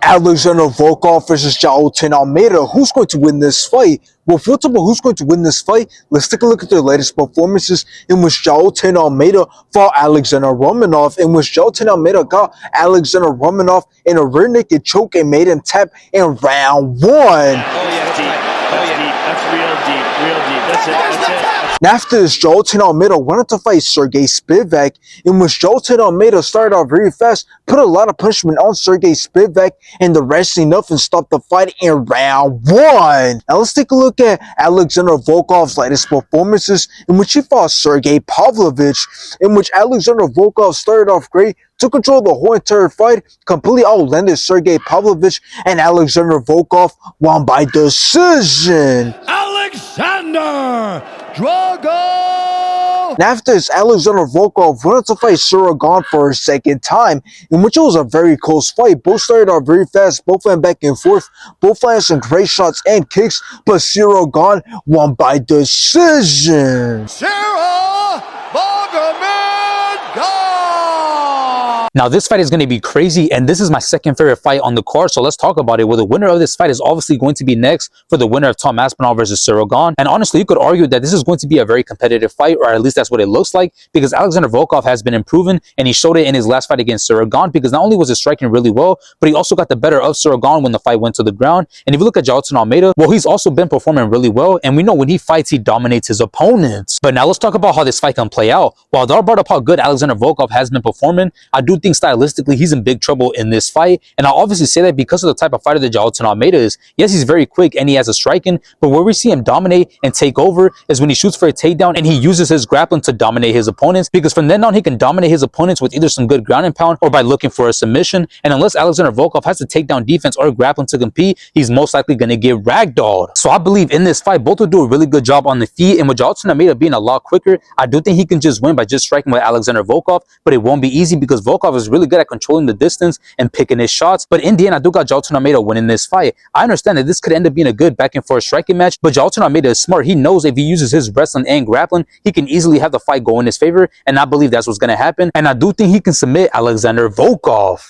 Alexander Volkov versus Jailton Almeida. Who's going to win this fight? Well, first of all, who's going to win this fight? Let's take a look at their latest performances in which Jailton Almeida fought Alexander Romanov, in which Jailton Almeida got Alexander Romanov in a rear naked choke and made him tap in round 1. Oh, yeah, deep. That's deep. That's real deep. Real deep. That's it. That's it. And after this, Jailton Almeida went on to fight Sergey Spivak, in which Jailton Almeida started off very fast, put a lot of punishment on Sergey Spivak, and the wrestling enough and stopped the fight in round 1. Now let's take a look at Alexander Volkov's latest performances, in which he fought Sergey Pavlovich, in which Alexander Volkov started off great, took control of the whole entire fight, completely outlanded Sergey Pavlovich, and Alexander Volkov won by decision. Alexander Drago! And after this, Alexander Volkov went on to fight Suragan for a second time, in which it was a very close fight. Both started off very fast, both went back and forth, both landed some great shots and kicks, but Suragan won by decision. Sarah Bogomedov! Now, this fight is going to be crazy, and this is my second favorite fight on the card, so let's talk about it. Well, the winner of this fight is obviously going to be next for the winner of Tom Aspinall versus Suragan. And honestly, you could argue that this is going to be a very competitive fight, or at least that's what it looks like, because Alexander Volkov has been improving, and he showed it in his last fight against Suragan, because not only was his striking really well, but he also got the better of Suragan when the fight went to the ground. And if you look at Jailton Almeida, well, he's also been performing really well, and we know when he fights, he dominates his opponents. But now let's talk about how this fight can play out. While Dar brought up how good Alexander Volkov has been performing, I do think stylistically he's in big trouble in this fight, and I'll obviously say that because of the type of fighter that Jailton Almeida is. Yes, he's very quick and he has a striking, but where we see him dominate and take over is when he shoots for a takedown and he uses his grappling to dominate his opponents, because from then on he can dominate his opponents with either some good ground and pound or by looking for a submission. And unless Alexander Volkov has a takedown defense or grappling to compete, he's most likely going to get ragdolled. So I believe in this fight, both will do a really good job on the feet, and with Jailton Almeida being a lot quicker, I do think he can just win by just striking with Alexander Volkov, but it won't be easy because Volkov is really good at controlling the distance and picking his shots. But in the end, I do got Jailton Almeida winning this fight. I understand that this could end up being a good back and forth striking match, but Jailton Almeida is smart. He knows if he uses his wrestling and grappling, he can easily have the fight go in his favor, and I believe that's what's going to happen. And I do think he can submit Alexander Volkov.